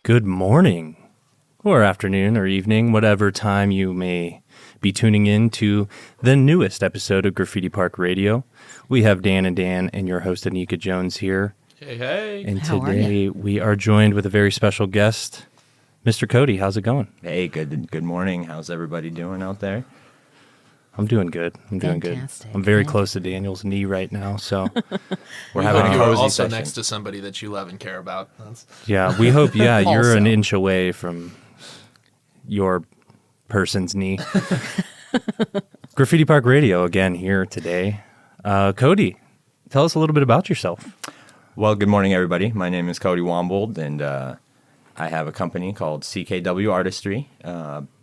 Good morning, or afternoon, or evening, whatever time you may be tuning in to the newest episode of Graffiti Park Radio. We have Dan and your host, Anika Jones, here. Hey, hey. And today we are joined with a very special guest, Mr. Cody. How's it going? Hey, good morning. How's everybody doing out there? I'm doing good. I'm very close to Daniel's knee right now, so we're having a cozy also session. Next to somebody that you love and care about. Yeah, we hope. Yeah, you're an inch away from your person's knee. Graffiti Park Radio again here today. Cody, tell us a little bit about yourself. Well, good morning, everybody. My name is Cody Wombold, and I have a company called CKW Artistry.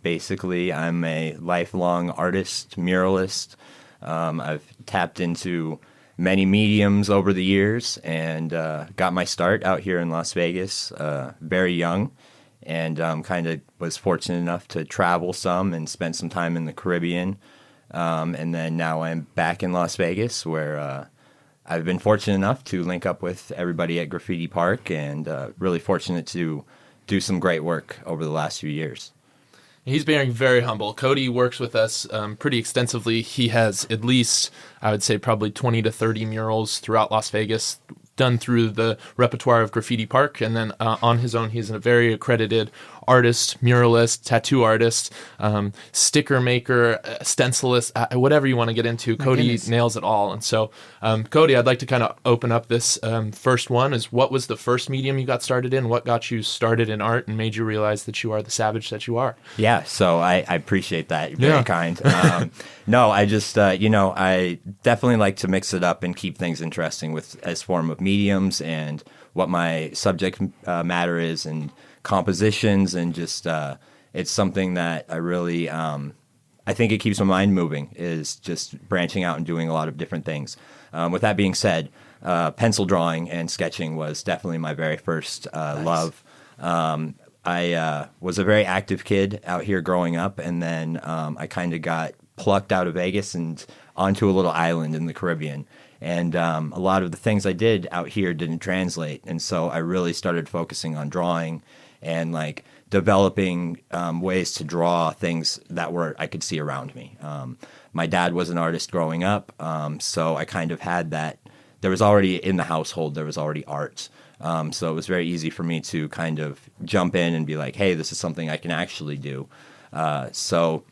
Basically, I'm a lifelong artist, muralist. I've tapped into many mediums over the years and got my start out here in Las Vegas very young, and kind of was fortunate enough to travel some and spend some time in the Caribbean. And then now I'm back in Las Vegas where I've been fortunate enough to link up with everybody at Graffiti Park and really fortunate to do some great work over the last few years. He's being very humble. Cody works with us pretty extensively. He has at least, I would say, probably 20 to 30 murals throughout Las Vegas done through the repertoire of Graffiti Park. And then on his own, he's a very accredited artist, muralist, tattoo artist, sticker maker, stencilist, whatever you want to get into. Cody nails it all. And so, Cody, I'd like to kind of open up this first one. Is what was the first medium you got started in? What got you started in art and made you realize that you are the savage that you are? Yeah, so I appreciate that. You're very kind. No, I just, I definitely like to mix it up and keep things interesting with as form of mediums and what my subject matter is and compositions, and just it's something that I really I think it keeps my mind moving, is just branching out and doing a lot of different things. With that being said, pencil drawing and sketching was definitely my very first love. I was a very active kid out here growing up, and then I kind of got plucked out of Vegas and onto a little island in the Caribbean. And a lot of the things I did out here didn't translate. And so I really started focusing on drawing and like developing ways to draw things that I could see around me. My dad was an artist growing up, so I kind of had that. There was already in the household, there was already art. So it was very easy for me to kind of jump in and be like, hey, this is something I can actually do. So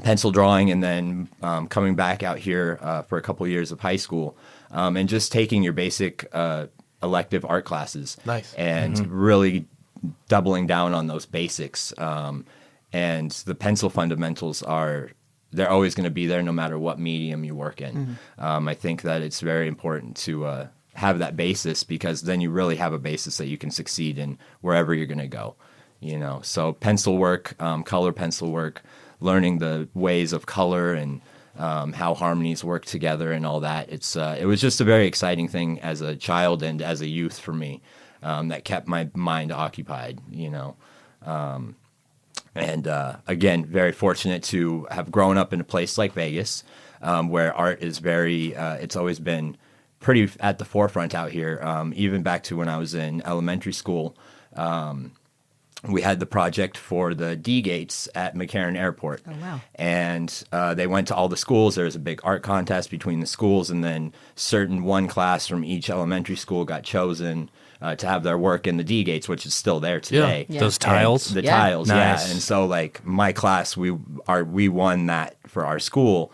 pencil drawing, and then coming back out here for a couple years of high school, and just taking your basic elective art classes. Nice. And really doubling down on those basics. And the pencil fundamentals they're always going to be there no matter what medium you work in. I think that it's very important to have that basis, because then you really have a basis that you can succeed in wherever you're going to go. So pencil work, color pencil work, learning the ways of color and how harmonies work together and all that. It was just a very exciting thing as a child and as a youth for me, that kept my mind occupied, And again, very fortunate to have grown up in a place like Vegas, where art is it's always been pretty at the forefront out here. Even back to when I was in elementary school, we had the project for the D gates at McCarran Airport. Oh, wow. And they went to all the schools. There was a big art contest between the schools, and then one class from each elementary school got chosen to have their work in the D gates, which is still there today. Yeah. Those tiles? The tiles, nice. yeah. And so, like, my class, we won that for our school.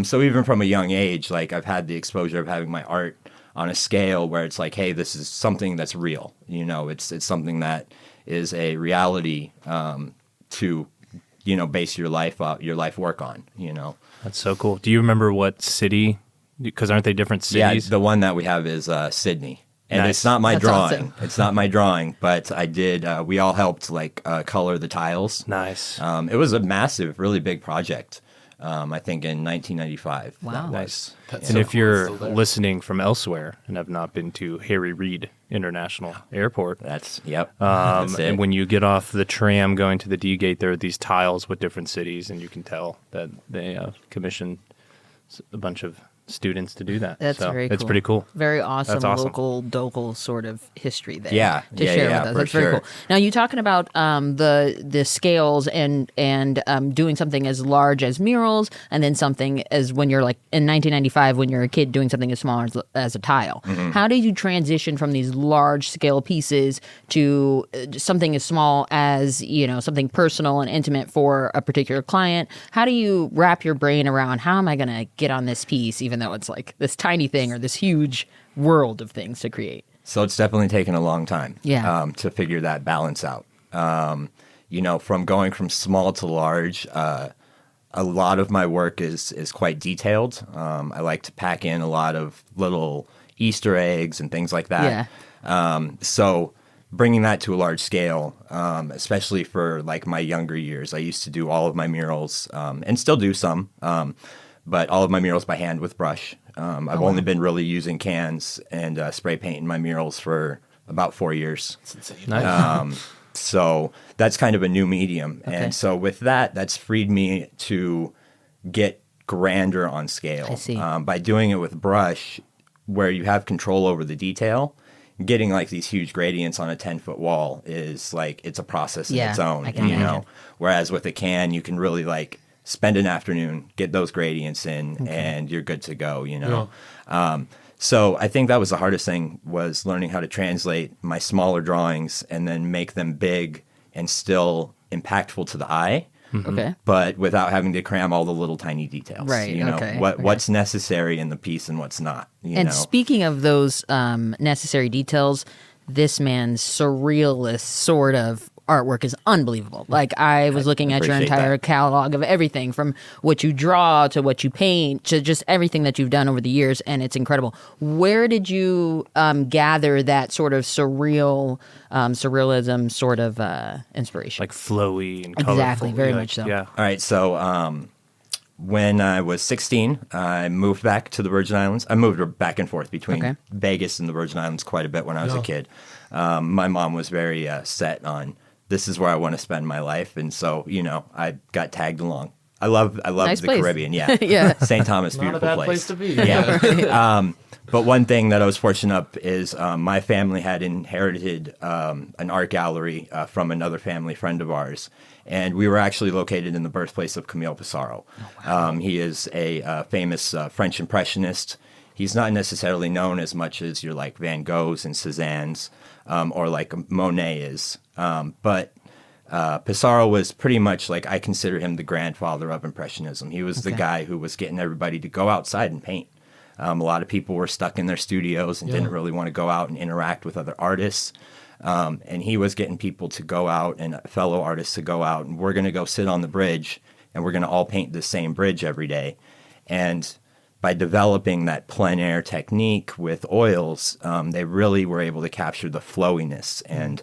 So even from a young age, like, I've had the exposure of having my art on a scale where it's like, hey, this is something that's real. It's something that is a reality to, base your life work on, That's so cool. Do you remember what city? Because aren't they different cities? Yeah, the one that we have is Sydney. And nice. It's not my That's drawing. awesome. It's not my drawing, but I did. We all helped color the tiles. Nice. It was a massive, really big project. I think in 1995. Wow. Nice. That's And so if cool. you're It's still there. listening from elsewhere and have not been to Harry Reid International Airport, That's it. and when you get off the tram going to the D gate, there are these tiles with different cities, and you can tell that they commissioned a bunch of students to do that. That's so very cool. It's pretty cool. Very awesome, That's awesome. local sort of history there. Yeah, share with us. for That's very sure. cool. Now you talking about the scales and doing something as large as murals, and then something as when you're like in 1995 when you're a kid doing something as small as a tile. Mm-hmm. How did you transition from these large scale pieces to something as small as something personal and intimate for a particular client? How do you wrap your brain around how am I going to get on this piece, even though it's like this tiny thing or this huge world of things to create? So it's definitely taken a long time to figure that balance out. From going from small to large, a lot of my work is quite detailed. I like to pack in a lot of little Easter eggs and things like that. So bringing that to a large scale, especially for like my younger years, I used to do all of my murals and still do some, but all of my murals by hand with brush. I've only been really using cans and spray paint in my murals for about 4 years. That's insane. Nice. So that's kind of a new medium. Okay. And so with that, that's freed me to get grander on scale. I see. By doing it with brush, where you have control over the detail, getting like these huge gradients on a 10-foot wall is like, it's a process in its own, I can imagine. Whereas with a can, you can really like spend an afternoon, get those gradients in, and you're good to go, So I think that was the hardest thing, was learning how to translate my smaller drawings and then make them big and still impactful to the eye, Okay. but without having to cram all the little tiny details. Right, okay, What's necessary in the piece and what's not. And speaking of those necessary details, this man's surrealist sort of artwork is unbelievable. Like I was looking at your appreciate entire that. catalog of everything from what you draw to what you paint to just everything that you've done over the years, and it's incredible. Where did you gather that sort of surrealism sort of inspiration? Like flowy and colorful. Exactly, very much so. Yeah. All right, so when I was 16, I moved back to the Virgin Islands. I moved back and forth between Vegas and the Virgin Islands quite a bit when I was a kid. My mom was very set on, this is where I want to spend my life, and so I got tagged along. I love Nice the place. Caribbean. Yeah, Yeah. St. Thomas, Not beautiful a bad place to be. Yeah. But one thing that I was fortunate up is my family had inherited an art gallery from another family friend of ours, and we were actually located in the birthplace of Camille Pissarro. He is a famous French impressionist. He's not necessarily known as much as your like Van Goghs and Cézannes or like Monet is, but Pissarro was pretty much like, I consider him the grandfather of Impressionism. He was the guy who was getting everybody to go outside and paint. A lot of people were stuck in their studios and didn't really want to go out and interact with other artists. And he was getting people to go out and fellow artists to go out, and we're going to go sit on the bridge and we're going to all paint the same bridge every day. And by developing that plein air technique with oils, they really were able to capture the flowiness and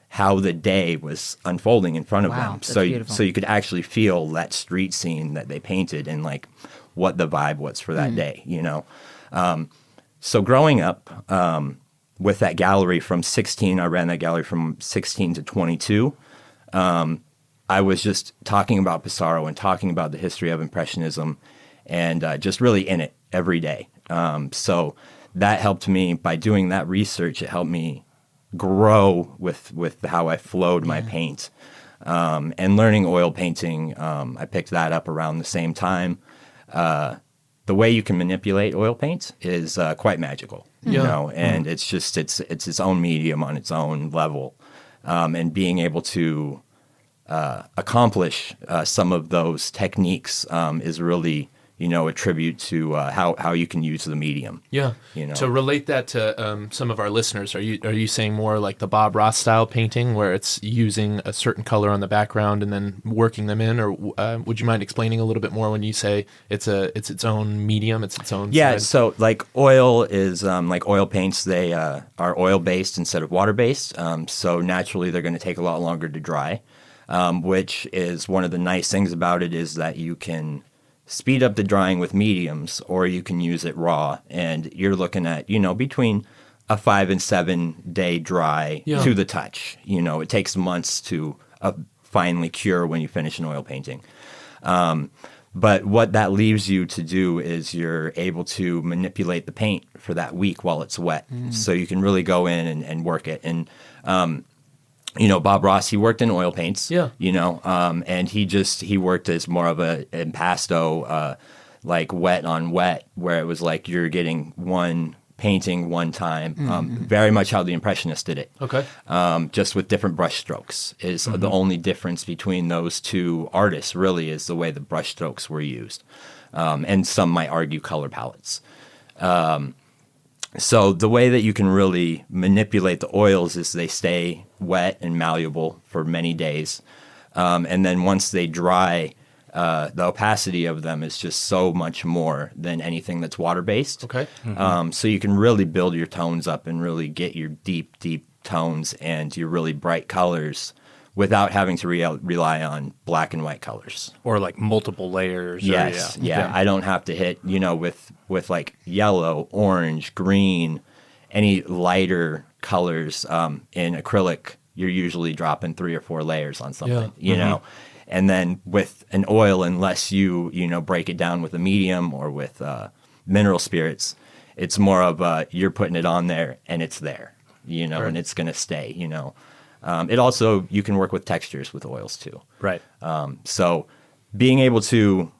how the day was unfolding in front of them. That's beautiful. So you could actually feel that street scene that they painted and like what the vibe was for that day, So growing up with that gallery from 16, I ran that gallery from 16 to 22. I was just talking about Pissarro and talking about the history of Impressionism and just really in it every day. So that helped me. By doing that research, it helped me grow with how I flowed my paint. And learning oil painting, I picked that up around the same time. The way you can manipulate oil paints is quite magical, and it's just it's its own medium on its own level, and being able to accomplish some of those techniques is really a tribute to how you can use the medium. Yeah. To relate that to some of our listeners, are you saying more like the Bob Ross style painting, where it's using a certain color on the background and then working them in, or would you mind explaining a little bit more when you say it's its own medium, it's its own? Yeah. side? So like oil is like oil paints. They are oil based instead of water based. So naturally they're going to take a lot longer to dry, which is one of the nice things about it, is that you can speed up the drying with mediums, or you can use it raw, and you're looking at between a 5 and 7 day dry to the touch. It takes months to finally cure when you finish an oil painting. But what that leaves you to do is you're able to manipulate the paint for that week while it's wet. So you can really go in and work it. And, Bob Ross, he worked in oil paints, and he worked as more of a impasto, like wet on wet, where it was like you're getting one painting one time, very much how the Impressionists did it. Okay. Just with different brush strokes is the only difference between those two artists really is the way the brush strokes were used. And some might argue color palettes. So the way that you can really manipulate the oils is they stay wet and malleable for many days. And then once they dry, the opacity of them is just so much more than anything that's water-based. Okay. So you can really build your tones up and really get your deep, deep tones and your really bright colors without having to rely on black and white colors. Or like multiple layers. Yes, Yeah. I don't have to hit, with like yellow, orange, green, any lighter colors in acrylic, you're usually dropping 3 or 4 layers on something, you know. And then with an oil, unless you break it down with a medium or with mineral spirits, it's more of you're putting it on there and it's there, and it's going to stay, It also, you can work with textures with oils too. Right. So being able to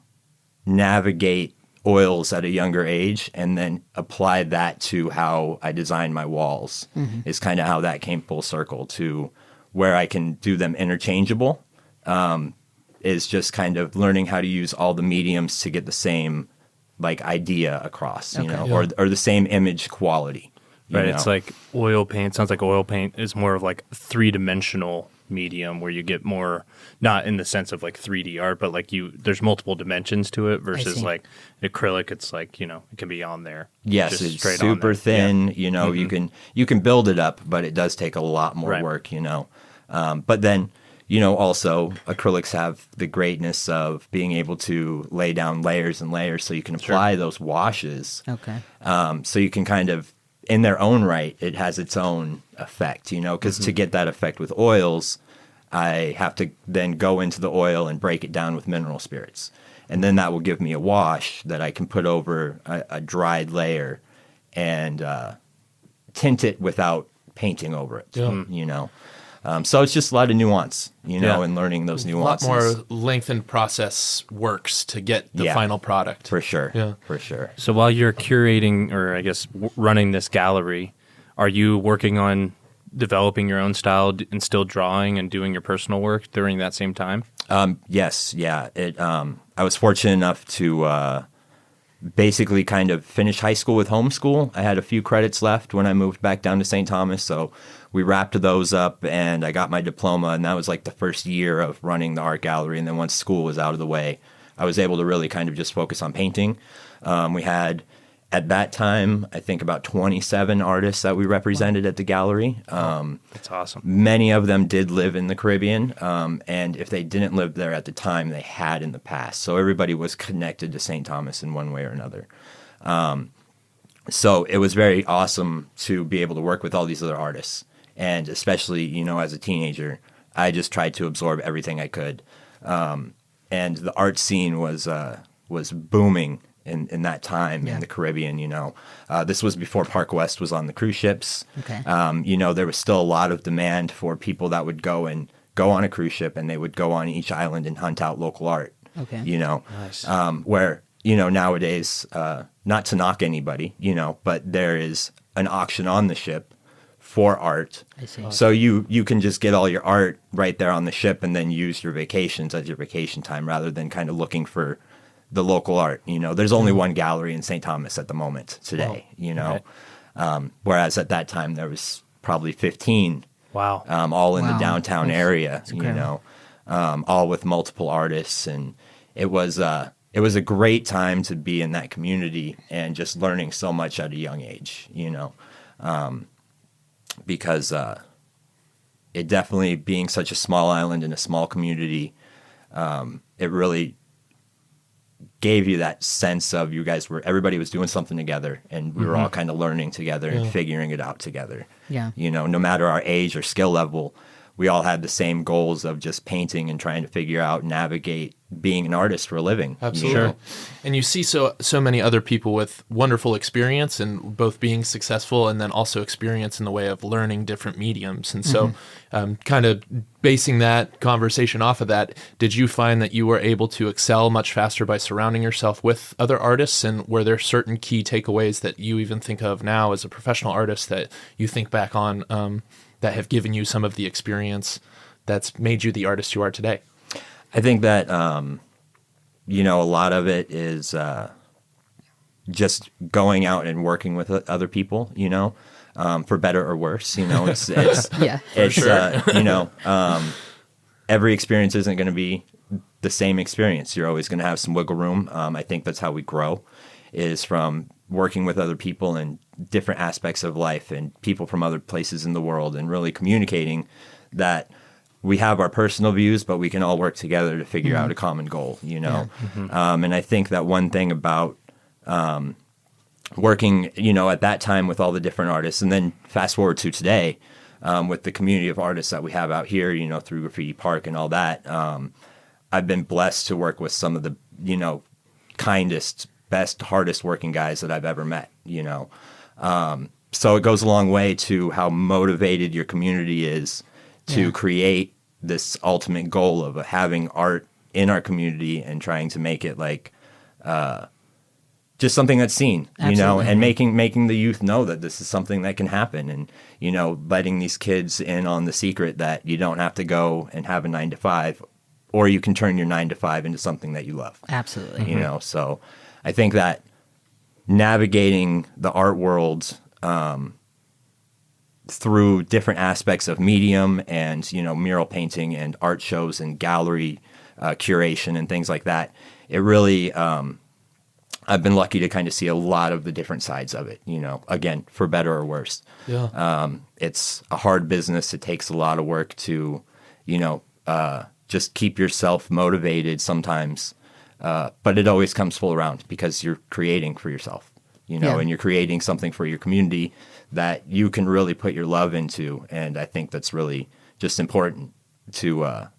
navigate oils at a younger age and then apply that to how I design my walls is kind of how that came full circle to where I can do them interchangeable. Is just kind of learning how to use all the mediums to get the same idea across, or the same image quality. Right. It's like oil paint. Sounds like oil paint is more of like 3-dimensional medium where you get more, not in the sense of like 3D art, but like there's multiple dimensions to it versus like acrylic. It's like, it can be on there. Yes, it's super thin, you can build it up, but it does take a lot more work, but then, also acrylics have the greatness of being able to lay down layers and layers so you can apply those washes. Okay. So you can kind of, in their own right, it has its own effect, because to get that effect with oils, I have to then go into the oil and break it down with mineral spirits. And then that will give me a wash that I can put over a dried layer and tint it without painting over it, So it's just a lot of nuance, and learning those nuances. A lot more lengthened process works to get the final product. For sure. Yeah. For sure. So while you're curating or I guess running this gallery, are you working on developing your own style and still drawing and doing your personal work during that same time? Yes. Yeah. I was fortunate enough to basically kind of finish high school with homeschool. I had a few credits left when I moved back down to St. Thomas, so we wrapped those up and I got my diploma, and that was like the first year of running the art gallery. And then once school was out of the way, I was able to really kind of just focus on painting. We had, at that time, I think about 27 artists that we represented at the gallery. That's awesome. Many of them did live in the Caribbean, and if they didn't live there at the time, they had in the past. So everybody was connected to St. Thomas in one way or another. So it was very awesome to be able to work with all these other artists. And especially, as a teenager, I just tried to absorb everything I could. And the art scene was booming in that time in the Caribbean, This was before Park West was on the cruise ships. Okay. There was still a lot of demand for people that would go on a cruise ship, and they would go on each island and hunt out local art. Okay. Nice. Where, nowadays, not to knock anybody, but there is an auction on the ship for art. I see. So you can just get all your art right there on the ship and then use your vacations as your vacation time rather than kind of looking for the local art. There's only one gallery in St. Thomas at the moment today, whereas at that time there was probably 15. Wow. All in the downtown area, incredible. all with multiple artists. And it was a great time to be in that community and just learning so much at a young age, because it definitely, being such a small island in a small community, it really gave you that sense of everybody was doing something together, and we were all kind of learning together and figuring it out together. Yeah. No matter our age or skill level, we all had the same goals of just painting and trying to figure out, navigate being an artist for a living. Absolutely. Sure. And you see so many other people with wonderful experience in both being successful and then also experience in the way of learning different mediums. And so kind of basing that conversation off of that, did you find that you were able to excel much faster by surrounding yourself with other artists? And were there certain key takeaways that you even think of now as a professional artist that you think back on that have given you some of the experience that's made you the artist you are today? I think that, a lot of it is just going out and working with other people, for better or worse. It's yeah, it's sure. Every experience isn't going to be the same experience. You're always going to have some wiggle room. I think that's how we grow, is from working with other people in different aspects of life and people from other places in the world, and really communicating that we have our personal views, but we can all work together to figure out a common goal, And I think that one thing about working, at that time with all the different artists, and then fast forward to today with the community of artists that we have out here, through Graffiti Park and all that, I've been blessed to work with some of the, kindest, best, hardest working guys that I've ever met, So it goes a long way to how motivated your community is to create this ultimate goal of having art in our community and trying to make it like just something that's seen, Absolutely. and making the youth know that this is something that can happen, and letting these kids in on the secret that you don't have to go and have a 9-to-5, or you can turn your 9-to-5 into something that you love. Absolutely. So I think that navigating the art world through different aspects of medium and, mural painting and art shows and gallery curation and things like that, it really, I've been lucky to kind of see a lot of the different sides of it, again, for better or worse. Yeah. It's a hard business. It takes a lot of work to, just keep yourself motivated sometimes. But it always comes full around because you're creating for yourself, and you're creating something for your community that you can really put your love into. And I think that's really just important to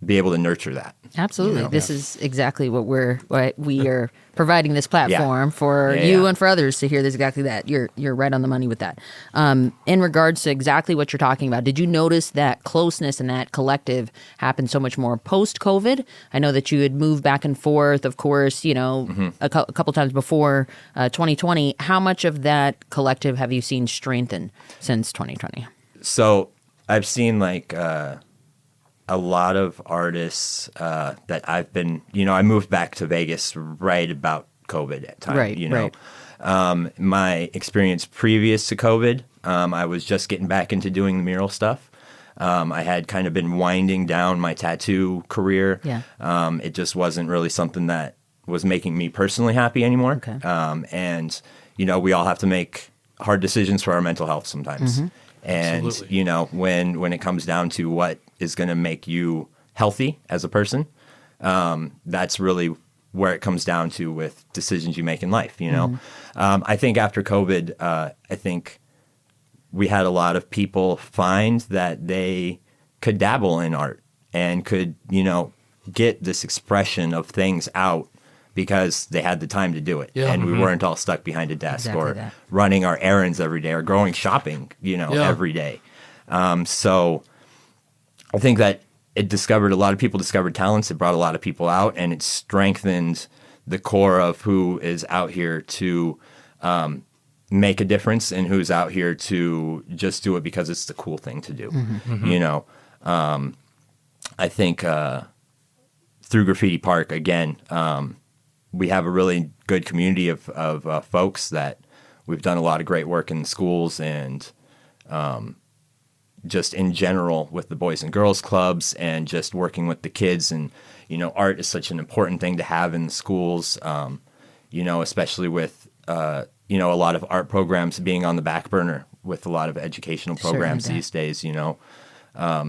be able to nurture that. Absolutely. This is exactly what we are providing this platform for you and for others to hear this, exactly that. You're right on the money with that. In regards to exactly what you're talking about, did you notice that closeness and that collective happened so much more post-COVID? I know that you had moved back and forth, of course, a couple times before 2020. How much of that collective have you seen strengthen since 2020? So I've seen a lot of artists that I've been, I moved back to Vegas right about COVID time, Right. My experience previous to COVID, I was just getting back into doing the mural stuff. I had kind of been winding down my tattoo career. Yeah. It just wasn't really something that was making me personally happy anymore. Okay. And, we all have to make hard decisions for our mental health sometimes. Mm-hmm. And, Absolutely. when it comes down to what is going to make you healthy as a person, that's really where it comes down to with decisions you make in life, I think after COVID, I think we had a lot of people find that they could dabble in art and could, get this expression of things out because they had the time to do it. Yeah. And we weren't all stuck behind a desk Exactly or that. running our errands every day or going shopping, every day. So I think that a lot of people discovered talents. It brought a lot of people out, and it strengthened the core of who is out here to make a difference and who's out here to just do it because it's the cool thing to do. Mm-hmm. I think through Graffiti Park, again, we have a really good community of folks that we've done a lot of great work in the schools and just in general with the Boys and Girls Clubs and just working with the kids. And, art is such an important thing to have in the schools, especially with, a lot of art programs being on the back burner with a lot of educational programs these days,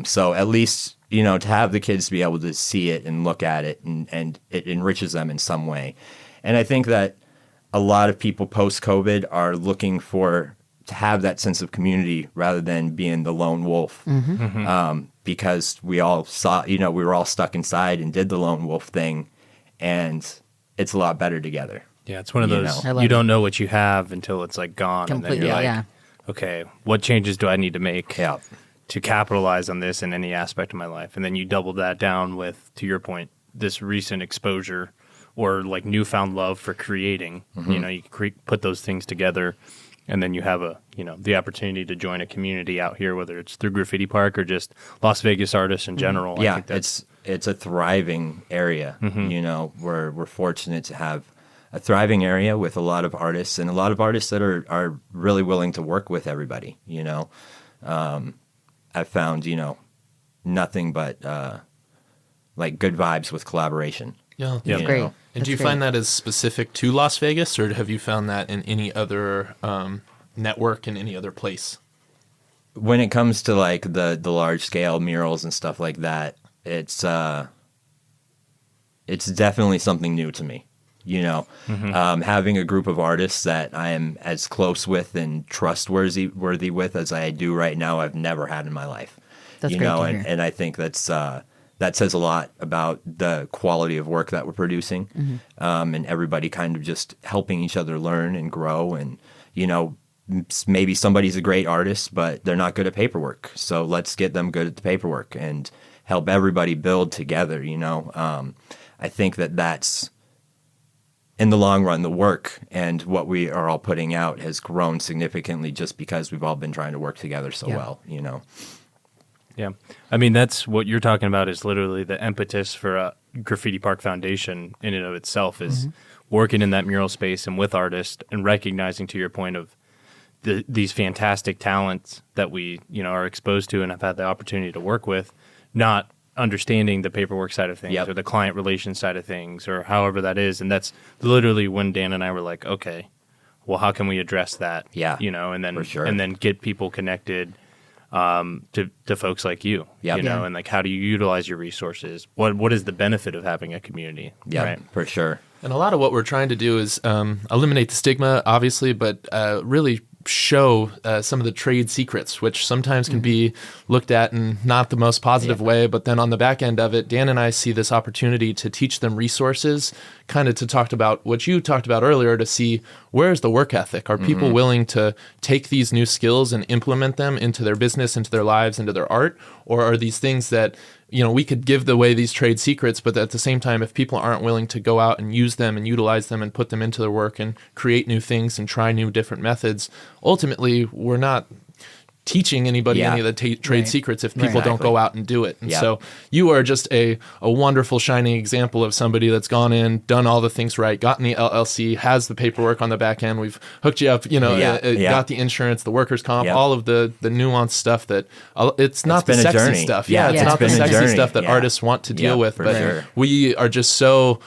So at least, to have the kids be able to see it and look at it and it enriches them in some way. And I think that a lot of people post-COVID are looking for to have that sense of community rather than being the lone wolf. Because we all saw, we were all stuck inside and did the lone wolf thing, and it's a lot better together. Yeah, it's one of those, know. you don't know what you have until it's like gone. Completely, and then you're like, okay, what changes do I need to make Yeah. to capitalize on this in any aspect of my life? And then you double that down with, to your point, this recent exposure or like newfound love for creating. You put those things together, and then you have the opportunity to join a community out here, whether it's through Graffiti Park or just Las Vegas artists in general. Yeah, I think that's, it's a thriving area. We're fortunate to have a thriving area with a lot of artists, and a lot of artists that are really willing to work with everybody. I've found nothing but like good vibes with collaboration. Yeah, Yeah. Great. And That's do you great. find that as specific to Las Vegas, or have you found that in any other network in any other place? When it comes to like the large scale murals and stuff like that, it's definitely something new to me. Having a group of artists that I am as close with and trustworthy with as I do right now, I've never had in my life. That's great to hear. And I think that says a lot about the quality of work that we're producing, and everybody kind of just helping each other learn and grow. And maybe somebody's a great artist, but they're not good at paperwork, so let's get them good at the paperwork and help everybody build together. I think that's, in the long run, the work and what we are all putting out has grown significantly just because we've all been trying to work together so well. Yeah. I mean, that's what you're talking about is literally the impetus for a Graffiti Park Foundation in and of itself is working in that mural space and with artists and recognizing, to your point, of these fantastic talents that we, are exposed to and have had the opportunity to work with, not understanding the paperwork side of things or the client relations side of things or however that is. And that's literally when Dan and I were like, okay, well, how can we address that? Yeah, and then for sure. and then get people connected to folks like you, and like, how do you utilize your resources? What is the benefit of having a community? Yeah, right? for sure. And a lot of what we're trying to do is eliminate the stigma, obviously, but really show some of the trade secrets, which sometimes can be looked at in not the most positive way. But then on the back end of it, Dan and I see this opportunity to teach them resources, kind of to talk about what you talked about earlier, to see where's the work ethic. Are people willing to take these new skills and implement them into their business, into their lives, into their art? Or are these things that we could give away these trade secrets, but at the same time, if people aren't willing to go out and use them and utilize them and put them into their work and create new things and try new different methods, ultimately, we're not teaching anybody any of the trade secrets if people don't go out and do it. And so you are just a wonderful, shining example of somebody that's gone in, done all the things right, gotten the LLC, has the paperwork on the back end. We've hooked you up, got the insurance, the workers' comp, all of the nuanced stuff that it's not the sexy stuff. It's not the sexy stuff that artists want to deal with, but we are just so,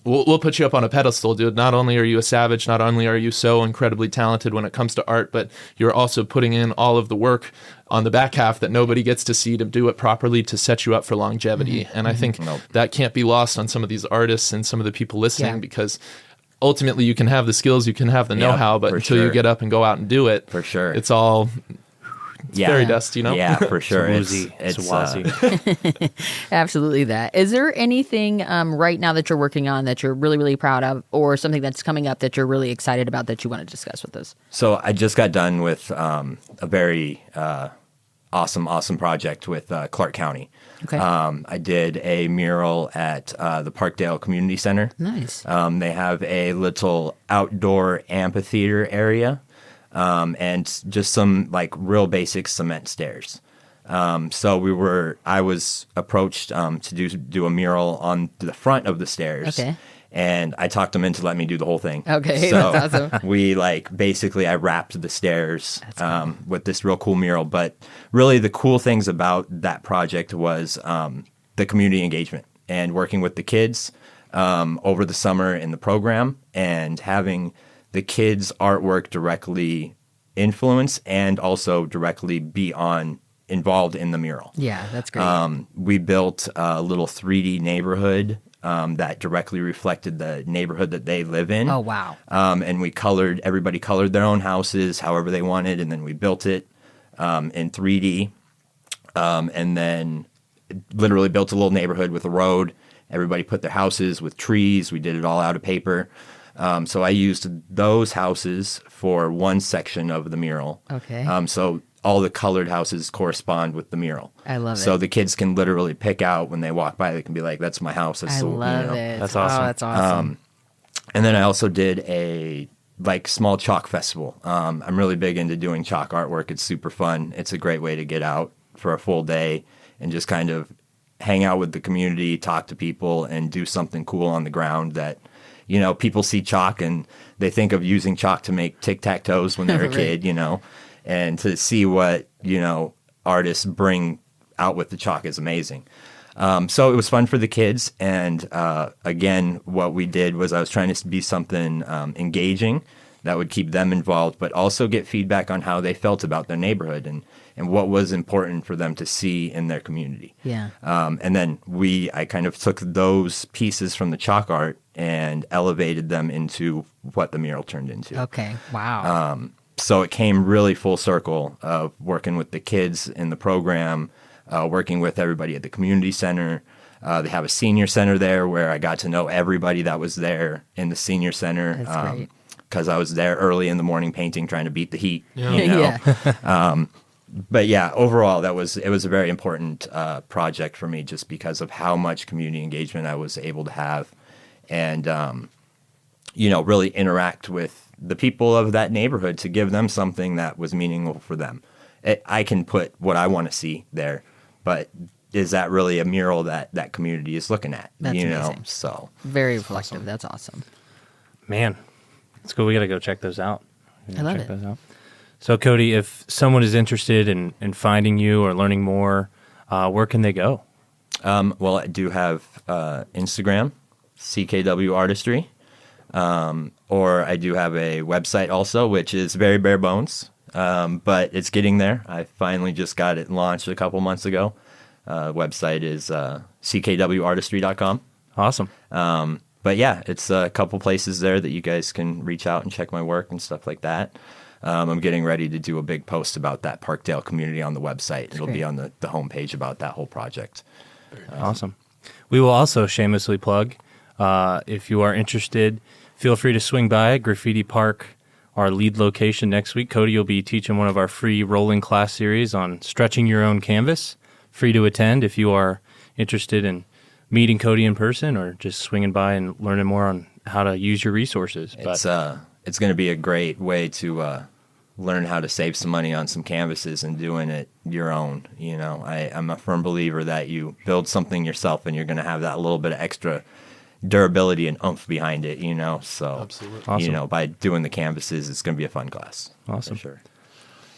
we'll put you up on a pedestal, dude. Not only are you a savage, not only are you so incredibly talented when it comes to art, but you're also putting in all of the work on the back half that nobody gets to see to do it properly to set you up for longevity. And I think that can't be lost on some of these artists and some of the people listening, because ultimately you can have the skills, you can have the know-how, but until you get up and go out and do it, for sure, it's all fairy dust, Yeah, for sure. It's wazy. Absolutely that. Is there anything right now that you're working on that you're really, really proud of, or something that's coming up that you're really excited about that you want to discuss with us? So I just got done with a very awesome project with Clark County. Okay. I did a mural at the Parkdale Community Center. Nice. They have a little outdoor amphitheater area. And just some like real basic cement stairs. So I was approached to do a mural on the front of the stairs. Okay. And I talked them into letting me do the whole thing. Okay, so that's awesome. I wrapped the stairs with this real cool mural. But really the cool things about that project was the community engagement and working with the kids over the summer in the program and having the kids' artwork directly influence and also directly be involved in the mural. Yeah, that's great. We built a little 3D neighborhood that directly reflected the neighborhood that they live in. Oh, wow. And everybody colored their own houses however they wanted, and then we built it in 3D. And then literally built a little neighborhood with a road. Everybody put their houses with trees. We did it all out of paper. So I used those houses for one section of the mural. Okay. So all the colored houses correspond with the mural. I love it. So the kids can literally pick out when they walk by. They can be like, "That's my house." That's I love it. That's awesome. Oh, that's awesome. And then I also did a small chalk festival. I'm really big into doing chalk artwork. It's super fun. It's a great way to get out for a full day and just kind of hang out with the community, talk to people, and do something cool on the ground that, people see chalk and they think of using chalk to make tic-tac-toes when they're a Right. kid, and to see what, artists bring out with the chalk is amazing. So it was fun for the kids. And again, what we did was I was trying to be something engaging that would keep them involved, but also get feedback on how they felt about their neighborhood and what was important for them to see in their community. Yeah. And then I kind of took those pieces from the chalk art and elevated them into what the mural turned into. Okay. Wow. So it came really full circle of working with the kids in the program, working with everybody at the community center. They have a senior center there where I got to know everybody that was there in the senior center. That's great. Because I was there early in the morning painting, trying to beat the heat. Yeah. But yeah, overall, it was a very important project for me just because of how much community engagement I was able to have and, really interact with the people of that neighborhood to give them something that was meaningful for them. I can put what I want to see there, but is that really a mural that community is looking at? That's amazing. So Very reflective. That's awesome. Man, it's cool. We got to go check those out. I love Check it. those out. So, Cody, if someone is interested in finding you or learning more, where can they go? Well, I do have Instagram, CKW Artistry, or I do have a website also, which is very bare bones, but it's getting there. I finally just got it launched a couple months ago. Website is ckwartistry.com. Awesome. But yeah, it's a couple places there that you guys can reach out and check my work and stuff like that. I'm getting ready to do a big post about that Parkdale community on the website. It'll be on the homepage about that whole project. Awesome. We will also shamelessly plug, if you are interested, feel free to swing by Graffiti Park, our lead location next week. Cody will be teaching one of our free rolling class series on stretching your own canvas. Free to attend if you are interested in meeting Cody in person or just swinging by and learning more on how to use your resources. It's going to be a great way to learn how to save some money on some canvases and doing it your own. I'm a firm believer that you build something yourself and you're going to have that little bit of extra durability and oomph behind it, So, Absolutely. Awesome. By doing the canvases, it's going to be a fun class. Awesome. For sure.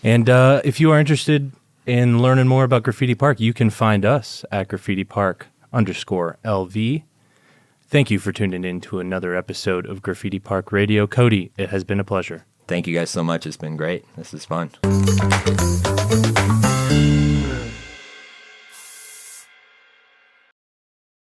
And if you are interested in learning more about Graffiti Park, you can find us at graffitipark_LV. Thank you for tuning in to another episode of Graffiti Park Radio. Cody, it has been a pleasure. Thank you guys so much. It's been great. This is fun.